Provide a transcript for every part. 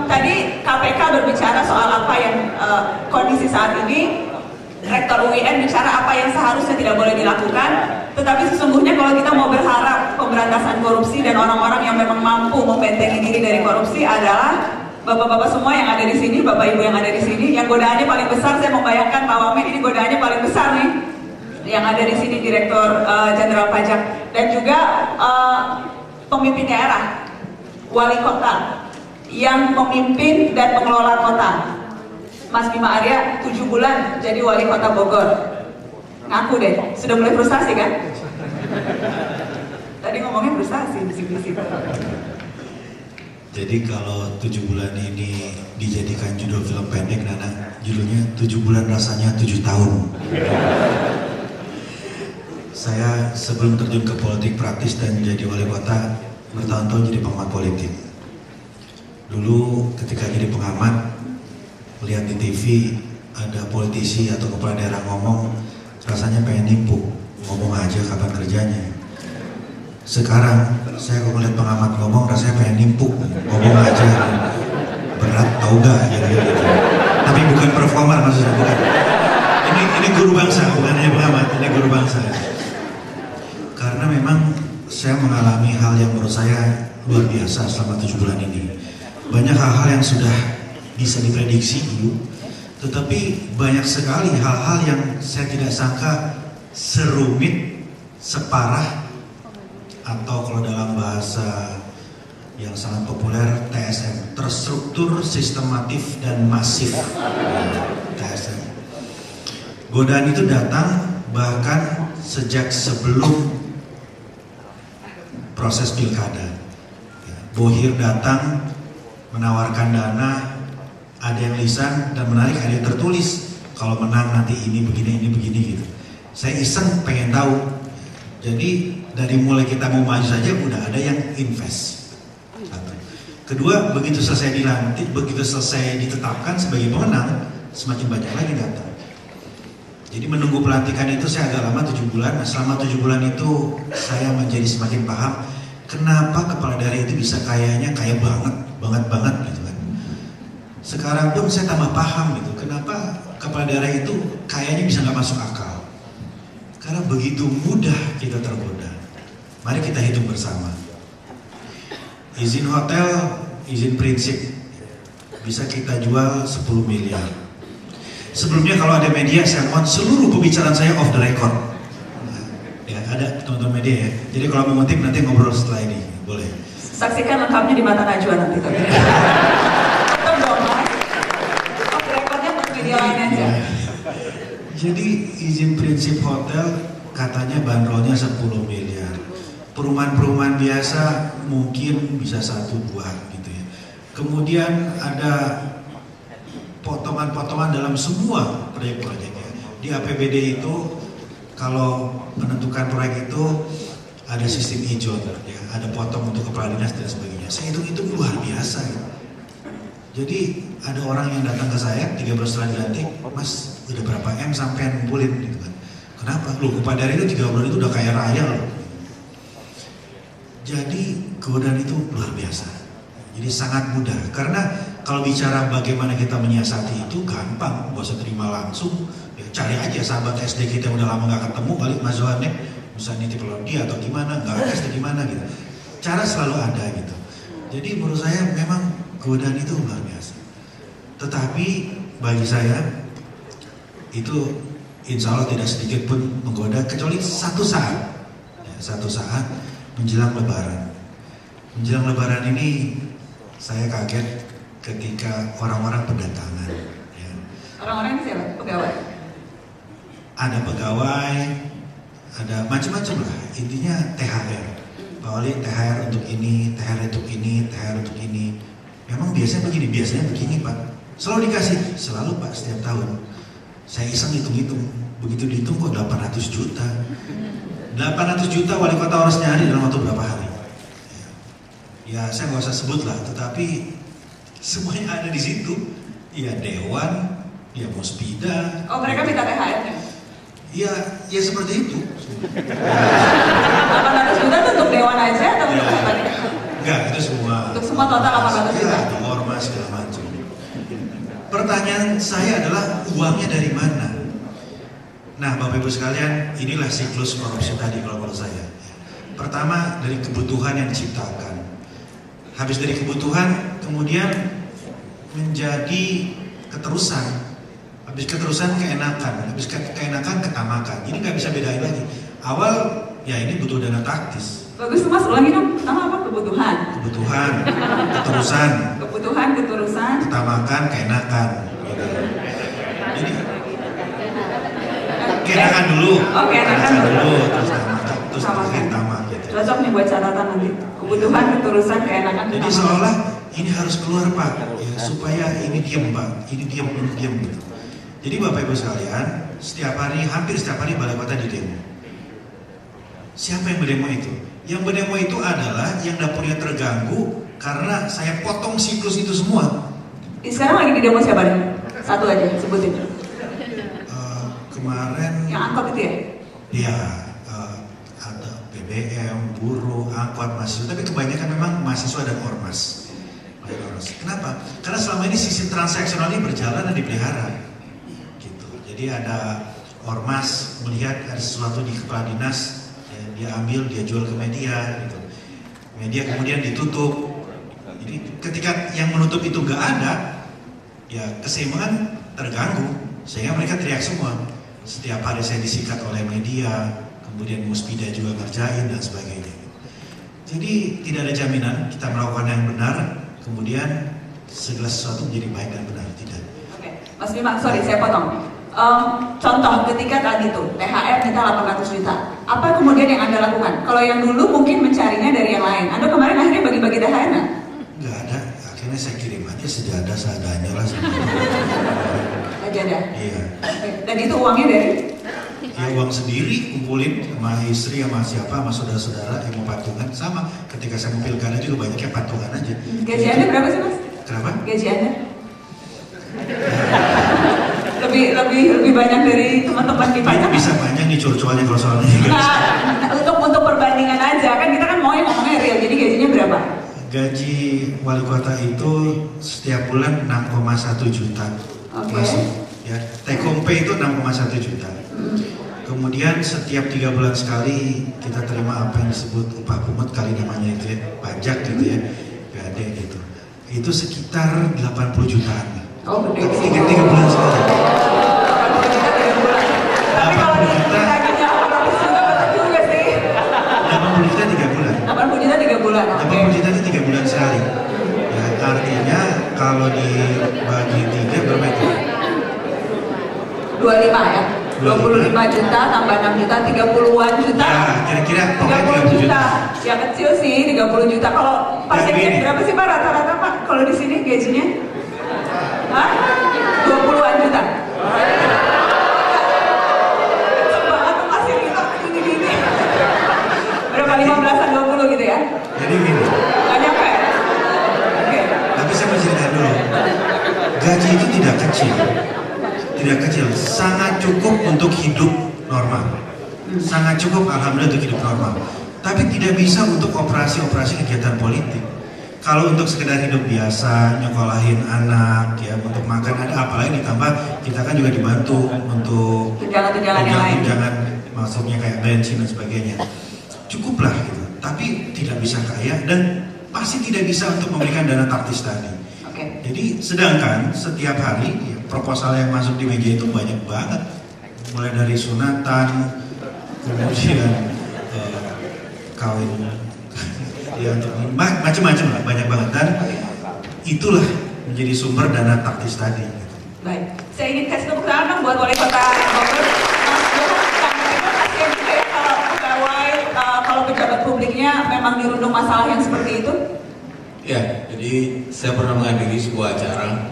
Tadi KPK berbicara soal apa yang kondisi saat ini. Rektor UIN bicara apa yang seharusnya tidak boleh dilakukan. Tetapi sesungguhnya kalau kita mau berharap pemberantasan korupsi dan orang-orang yang memang mampu membentengi diri dari korupsi adalah bapak-bapak semua yang ada di sini, bapak ibu yang ada di sini. Yang godaannya paling besar, saya membayangkan Pak Wamen ini godaannya paling besar nih. Yang ada di sini Direktur Jenderal Pajak dan juga pemimpin daerah, wali kota yang memimpin dan mengelola kota. Mas Bima Arya 7 bulan jadi wali kota Bogor. Ngaku deh, sudah mulai frustasi kan? Tadi ngomongnya frustasi, bisik-bisik. Jadi kalau 7 bulan ini dijadikan judul film pendek, Nana, judulnya 7 bulan rasanya 7 tahun. Saya sebelum terjun ke politik praktis dan jadi wali kota, bertahun-tahun jadi pengamat politik. Dulu ketika jadi pengamat, lihat di TV ada politisi atau kepala daerah ngomong, rasanya pengen nimpuk, ngomong aja kapan kerjanya. Sekarang saya kalau melihat pengamat ngomong, rasanya pengen nimpuk, ngomong aja, berat tau gak gitu. Tapi bukan performer maksudnya, bukan. Ini guru bangsa, bukan hanya pengamat, ini guru bangsa. Karena memang saya mengalami hal yang menurut saya luar biasa selama 7 bulan ini. Banyak hal-hal yang sudah bisa diprediksi dulu, tetapi banyak sekali hal-hal yang saya tidak sangka serumit, separah, atau kalau dalam bahasa yang sangat populer TSM, terstruktur, sistematif, dan masif. TSM. Godaan itu datang bahkan sejak sebelum proses pilkada. Bohir datang menawarkan dana, ada yang lisan dan menarik, ada yang tertulis kalau menang nanti ini begini gitu. Saya iseng pengen tahu. Jadi dari mulai kita mau maju saja udah ada yang invest. Satu. Kedua, begitu selesai dilantik, begitu selesai ditetapkan sebagai pemenang, semakin banyak lagi datang. Jadi menunggu pelantikan itu saya agak lama 7 bulan. Nah, selama 7 bulan itu saya menjadi semakin paham kenapa kepala daerah itu bisa kayaknya kaya banget gitu kan. Sekarang pun saya tambah paham gitu, kenapa kepala daerah itu kayaknya bisa nggak masuk akal. Karena begitu mudah kita tergoda. Mari kita hitung bersama. Izin hotel, izin prinsip bisa kita jual 10 miliar. Sebelumnya kalau ada media, saya mohon seluruh pembicaraan saya off the record. Nah, ya ada teman-teman media ya. Jadi kalau mau ngutip nanti ngobrol setelah ini, boleh. Saksikan lengkapnya di Mata Najwa nanti. Jadi izin prinsip hotel katanya bandrolnya 10 miliar. Perumahan-perumahan biasa mungkin bisa 1-2 gitu ya. Kemudian ada potongan-potongan dalam semua proyek-proyeknya. Di APBD itu kalau menentukan proyek itu ada sistem ijon, ya, ada potong untuk kepala dinas dan sebagainya. Saya itu luar biasa ya. Jadi ada orang yang datang ke saya 3 bulan setelah dilantik, Mas udah berapa M sampai ngumpulin gitu kan. Kenapa? Loh kepala daerah itu 3 bulan itu udah kaya raya loh. Jadi godaan itu luar biasa. Jadi sangat mudah. Karena kalau bicara bagaimana kita menyiasati itu gampang, gak usah terima langsung. Ya, cari aja sahabat SD kita yang udah lama gak ketemu, balik Mas Zohanek, bisa nitip dia atau gimana, gak SD gimana gitu. Cara selalu ada gitu. Jadi menurut saya memang godaan itu luar biasa. Tetapi bagi saya itu insya Allah tidak sedikit pun menggoda kecuali satu saat. Ya, satu saat menjelang Lebaran. Menjelang Lebaran ini saya kaget ketika orang-orang berdatangan. Ya. Orang-orang ini siapa? Pegawai? Ada pegawai, ada macam-macam lah. Intinya THR. Pak Wali THR untuk ini, THR untuk ini, THR untuk ini. Memang biasanya begini Pak. Selalu dikasih, selalu Pak setiap tahun. Saya iseng hitung-hitung, begitu dihitung kok 800 juta. 800 juta wali kota harus nyari dalam waktu berapa hari? Ya saya nggak usah sebut lah, tetapi semuanya ada di situ. Ya Dewan, ya Muspida. Oh mereka minta THR-nya? Ya seperti itu. 800 juta itu untuk Dewan aja atau untuk apa nih? Enggak, itu semua. Untuk semua total 800 juta? Ya, segala macam. Pertanyaan saya adalah uangnya dari mana? Nah, Bapak Ibu sekalian, inilah siklus korupsi tadi kalau menurut saya. Pertama dari kebutuhan yang diciptakan. Habis dari kebutuhan, kemudian menjadi keterusan. Habis keterusan keenakan, habis keenakan ketamakan. Jadi nggak bisa bedain lagi. Awal ya ini butuh dana taktis. Bagus Mas, ulangi dong. Pertama apa? Kebutuhan. Kebutuhan, keterusan. Kebutuhan, keterusan. Ketamakan, keenakan. Gitu. Jadi keenakan dulu. Oh, keenakan dulu, terus tamak, terus tamak gitu. Cocok nih buat catatan nanti. Kebutuhan, keterusan, keenakan. Jadi seolah ini harus keluar Pak, ya, supaya ini diam Pak, ini diam gitu. Jadi Bapak Ibu sekalian, hampir setiap hari balai kota di demo. Siapa yang berdemo itu? Yang berdemo itu adalah yang dapurnya terganggu karena saya potong siklus itu semua. Sekarang lagi di demo siapa nih? Satu aja sebutin. Kemarin. Yang angkot itu ya? Iya, ada BBM, buruh, angkot, mahasiswa. Tapi kebanyakan memang mahasiswa dan ormas. Kenapa? Karena selama ini sisi transaksionalnya berjalan dan dipelihara. Gitu. Jadi ada ormas melihat ada sesuatu di kepala dinas, ya, dia ambil, dia jual ke media. Gitu. Media kemudian ditutup. Jadi ketika yang menutup itu nggak ada, ya keseimbangan terganggu. Sehingga mereka teriak semua. Setiap hari saya disikat oleh media, kemudian Muspida juga ngerjain dan sebagainya. Jadi tidak ada jaminan kita melakukan yang benar, kemudian segala sesuatu menjadi baik dan benar, tidak. Oke, Mas Bima, sorry saya potong. Contoh ketika tadi tuh THR minta 800 juta, apa kemudian yang Anda lakukan? Kalau yang dulu mungkin mencarinya dari yang lain, Anda kemarin akhirnya bagi-bagi THR nggak? Nggak ada, akhirnya saya kirim aja sejadah seadanya lah. Sejadah? Iya. Dan itu uangnya dari? Ya uang sendiri, kumpulin sama istri, sama siapa, sama saudara-saudara yang mau patungan. Sama, ketika saya mau pilkada juga banyaknya patungan aja. Gaji Anda berapa sih Mas? Kenapa? Gaji Anda? lebih banyak dari teman-teman di pajak. Bisa banyak nih curcolnya kalau soalnya. Nah, untuk perbandingan aja, kan kita kan mau ngomongnya real, jadi gajinya berapa? Gaji wali kota itu setiap bulan 6,1 juta. Masuk. Ya, take home pay itu 6,1 juta. Kemudian setiap 3 bulan sekali kita terima apa yang disebut upah pungut kali namanya itu ya, pajak gitu ya, PAD gitu. Itu sekitar 80 jutaan. Oh, gede. 3 bulan sekali. 80 juta 3 bulan. Tapi kalau ditagihnya 800 juta betul juga sih. 80 juta 3 bulan. 80 juta 3 bulan. 80 juta itu 3 bulan sekali. Ya, artinya kalau dibagi 3 berapa itu? 25 ya? 25 juta tambah 6 juta, 30-an juta. Ya, kira-kira 30 juta. Ya kecil sih, 30 juta. Kalau pajaknya berapa sih Pak rata-rata Pak? Kalau di sini gajinya? Hah? 20-an juta. Kecil banget tuh masih kita gini-gini. Berapa 15-an 20 gitu ya? Jadi gini. Gak nyampe? Oke. Tapi saya mau cerita dulu. Gaji itu tidak kecil. Tidak kecil, sangat cukup untuk hidup normal. Sangat cukup alhamdulillah untuk hidup normal. Tapi tidak bisa untuk operasi-operasi kegiatan politik. Kalau untuk sekedar hidup biasa, nyekolahin anak, ya untuk makan ada, apalagi ditambah kita kan juga dibantu untuk tunjangan-tunjangan yang lain. Tunjangan maksudnya kayak bensin dan sebagainya. Cukuplah gitu. Tapi tidak bisa kaya dan pasti tidak bisa untuk memberikan dana taktis tadi. Jadi sedangkan setiap hari ya, proposal yang masuk di meja itu banyak banget, mulai dari sunatan, kemudian kawin, ya macam-macam lah, banyak banget dan itulah menjadi sumber dana taktis tadi. Baik, saya ingin kasih tepuk tangan buat wali kota Bogor. Kasihan juga ya kalau pegawai, kalau pejabat publiknya memang dirundung masalah yang seperti itu. Ya, jadi saya pernah menghadiri sebuah acara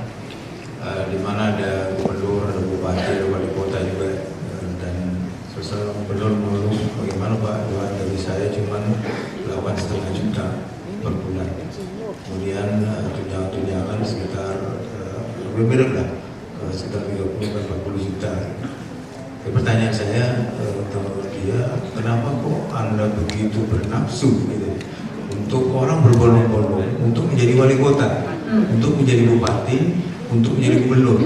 di mana ada gubernur, ada bupati, ada wali kota juga dan seseorang gubernur mengeluh bagaimana Pak Tuhan dari saya cuma 8,5 juta per bulan. Kemudian tunjangan sekitar lebih mirip lah, sekitar 30-40 juta. Pertanyaan saya untuk dia, kenapa kok Anda begitu bernafsu gitu? Untuk orang berbondong-bondong untuk menjadi wali kota. untuk menjadi bupati, untuk menjadi gubernur.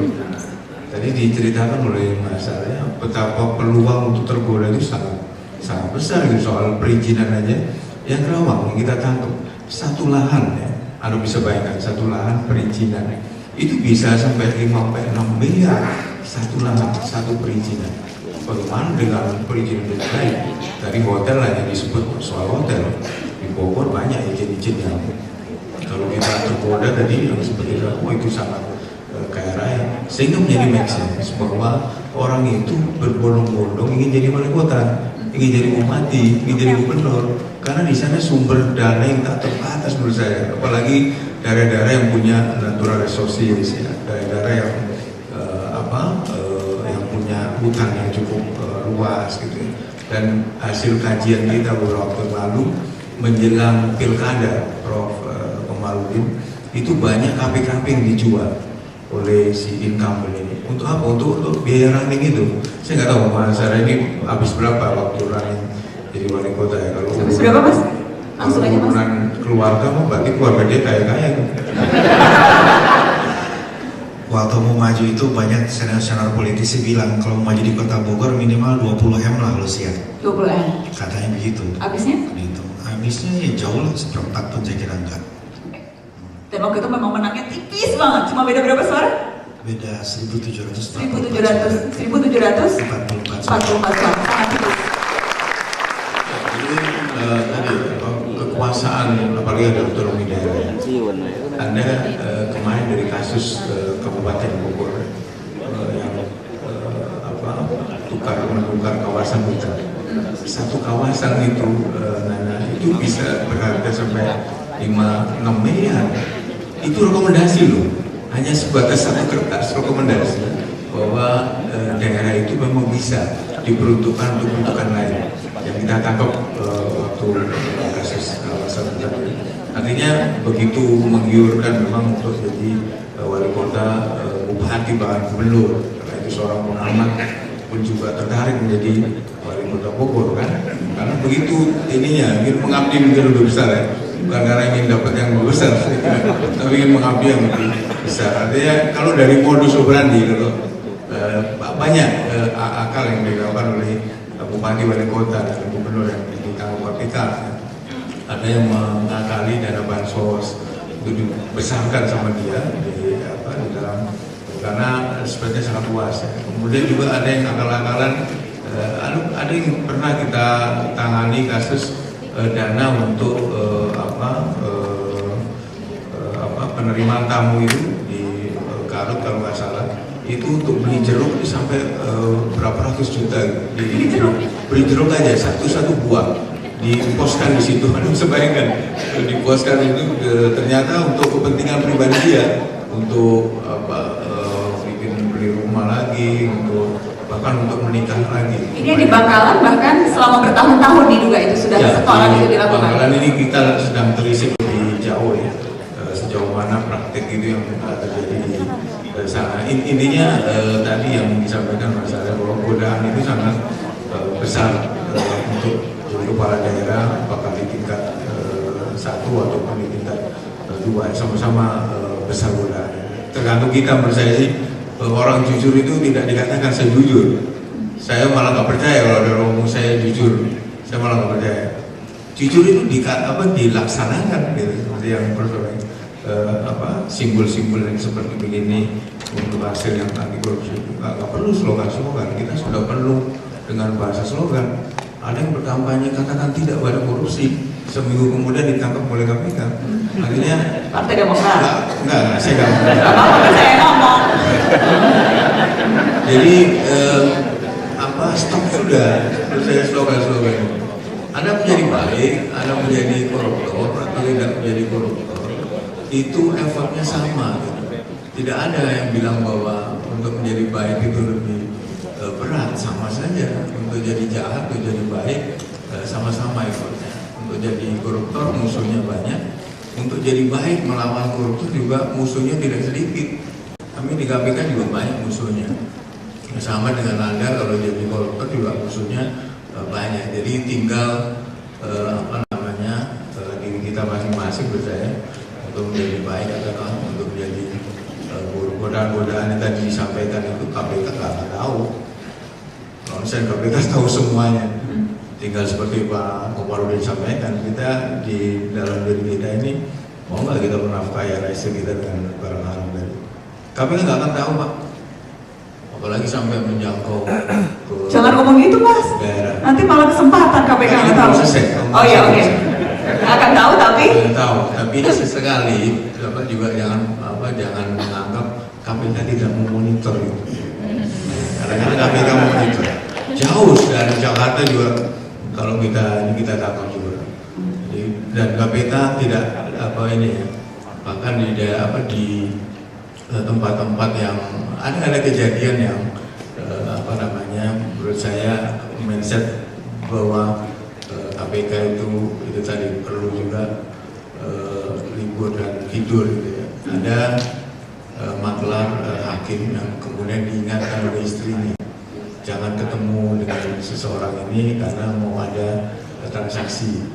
Tadi diceritakan oleh Mas Arya betapa peluang untuk tergoda itu sangat besar gitu. Soal perizinan aja yang Kerawang yang kita tangkap satu lahan ya, Anda bisa bayangkan satu lahan perizinan itu bisa sampai 5-6 miliar satu lahan, satu perizinan. Bagaimana dengan perizinan yang lain? Dari hotel lah yang disebut soal hotel di Bogor banyak izin-izin yang kalau kita tergoda tadi yang seperti itu sangat kaya raya, sehingga menjadi make sense bahwa orang itu berbondong-bondong ingin jadi wali kota, ingin jadi bupati, ingin jadi gubernur, karena di sana sumber dana yang tak terbatas menurut saya, apalagi daerah-daerah yang punya natural resources, ya, daerah-daerah yang yang punya hutan yang cukup luas gitu. Dan hasil kajian kita beberapa waktu lalu menjelang pilkada, Prof. Komarudin, itu banyak KP-KP yang dijual oleh si incumbent ini. Untuk apa? Untuk biaya running itu. Saya nggak tahu Mas Sarah ini habis berapa waktu running jadi wali kota ya. Kalau habis berapa Mas? Langsung aja Mas. Keluarga mau berarti keluarga dia kaya-kaya. Waktu mau maju itu banyak senior-senior politisi bilang kalau mau maju di kota Bogor minimal 20 M lah lo siap. 20 M. Katanya begitu. Habisnya? Gitu. Habisnya ya jauh lah, seperempat pun saya kira enggak. Dan waktu itu memang menangnya tipis banget, cuma beda berapa suara? Beda 1.744 suara. Sangat tipis. Jadi tadi kekuasaan apalagi ada otonomi daerah. Anda kemarin dari kasus Kabupaten Bogor yang menukar kawasan hutan. Satu kawasan itu Nana itu bisa berharga sampai 5-6 miliar. Itu rekomendasi loh, hanya sebatas satu kertas rekomendasi bahwa daerah itu memang bisa diperuntukkan untuk peruntukan lain yang kita tangkap waktu kasus kawasan hutan. Artinya begitu menggiurkan memang untuk jadi wali kota, bupati bahkan gubernur. Karena itu seorang pengamat pun juga tertarik menjadi wali kota Bogor kan, karena begitu ininya ingin mengabdi menjadi lebih besar ya. Bukan karena ingin dapat yang lebih besar, tapi ingin mengabdi yang lebih besar. Artinya kalau dari modus operandi kalau banyak akal yang dilakukan oleh bupati, wali kota, dan gubernur yang ditanggung KPK. Ada yang mengakali dana bansos itu dibesarkan sama dia di dalam, karena sebenarnya sangat luas. Ya. Kemudian juga ada yang akal-akalan, ada yang pernah kita tangani kasus dana untuk penerimaan tamu itu di Garut kalau nggak salah, itu untuk beli jeruk itu sampai berapa ratus juta gitu. Beli jeruk aja satu buah diposkan di situ. Anda bisa bayangkan diposkan itu ternyata untuk kepentingan pribadi dia, untuk bikin beli rumah lagi, untuk bahkan untuk menikah lagi. Ini di Bangkalan bahkan selama bertahun-tahun diduga itu sudah setoran itu dilakukan. Bangkalan ini kita sedang telisik lebih jauh ya, sejauh mana praktik itu yang terjadi di sana. Intinya tadi yang disampaikan Mas Arya bahwa godaan itu sangat besar untuk jadi kepala daerah, apakah di tingkat 1 ataupun di tingkat 2, sama-sama besar godaan. Tergantung kita, menurut saya sih. Orang jujur itu tidak dikatakan saya jujur. Saya malah nggak percaya kalau ada orang ngomong saya jujur. Saya malah nggak percaya. Jujur itu dilaksanakan gitu. Seperti yang simbol-simbol yang seperti begini untuk hasil yang anti korupsi. Nggak perlu slogan-slogan. Kita sudah penuh dengan bahasa slogan. Ada yang berkampanye katakan tidak pada korupsi. Seminggu kemudian ditangkap oleh KPK. Akhirnya Partai Demokrat. Enggak, saya nggak mau. Apa saya ngomong? Jadi stop sudah saya slogan-slogan. Anda menjadi baik, Anda menjadi koruptor atau tidak menjadi koruptor, itu effortnya sama. Tidak ada yang bilang bahwa untuk menjadi baik itu lebih berat, sama saja. Untuk jadi jahat atau jadi baik sama-sama effortnya. Untuk jadi koruptor musuhnya banyak, untuk jadi baik melawan koruptor juga musuhnya tidak sedikit. Kami di KPK juga banyak musuhnya. Sama dengan Anda kalau jadi koruptor juga musuhnya banyak. Jadi tinggal diri kita masing-masing percaya untuk menjadi baik ataukah untuk menjadi buruk. Godaan-godaan yang tadi disampaikan itu KPK nggak tahu. Kalau misalnya KPK tahu semuanya, tinggal seperti Pak Komarudin sampaikan, kita di dalam diri kita ini mau nggak kita menafkahi rakyat kita dengan barang haram tadi. KPK nggak akan tahu, Pak. Apalagi sampai menjangkau ke Jangan ngomong gitu, Mas. daerah. Nanti malah kesempatan KPK nggak tahu. Oh iya, oke. Akan tahu tapi Tapi sesekali juga jangan menganggap KPK tidak memonitor gitu. Kadang-kadang KPK memonitor. Jauh dari Jakarta juga kalau kita tangkap juga. Jadi, dan KPK tidak bahkan di tempat-tempat yang ada kejadian yang menurut saya mindset bahwa KPK itu tadi perlu juga libur dan tidur gitu ya. Ada maklar hakim yang kemudian diingatkan oleh istrinya, jangan ketemu dengan seseorang ini karena mau ada transaksi.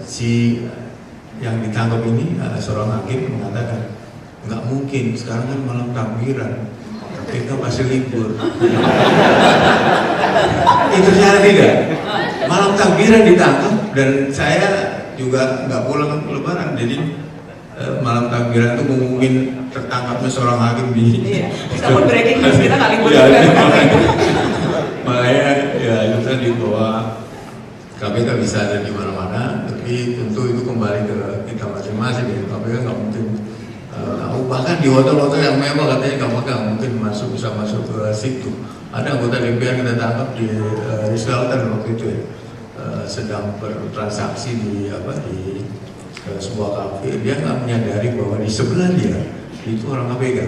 Si yang ditangkap ini seorang hakim mengatakan, nggak mungkin, sekarang kan malam takbiran, kita masih libur. Itu ternyata tidak. Malam takbiran ditangkap dan saya juga nggak pulang lebaran, jadi malam takbiran itu mungkin tertangkapnya seorang hakim di. iya. Meskipun breaking news kita nggak libur Ya, juga. makanya ya itu tadi bahwa KPK bisa ada di mana-mana, tapi tentu itu kembali ke kita masing-masing ya. KPK nggak mungkin bahkan di hotel-hotel yang mewah katanya KPK mungkin bisa masuk ke situ. Ada anggota DPR kita tangkap di Rizaltan waktu itu ya, sedang bertransaksi di sebuah kafe. Dia nggak menyadari bahwa di sebelah dia itu orang KPK.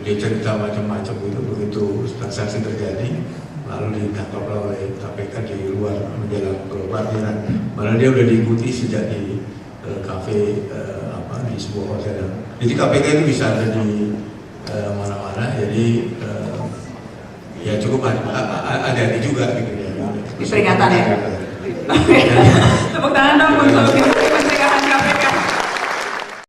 Dia cerita macam-macam itu, begitu transaksi terjadi lalu ditangkap oleh KPK di luar menjelang parkiran. Malah dia udah diikuti sejak di kafe di sebuah hotel. Jadi KPK itu bisa ada di mana-mana. Jadi ya cukup hati-hati juga gitu ya. Di peringatan ya. Tepuk tangan dong untuk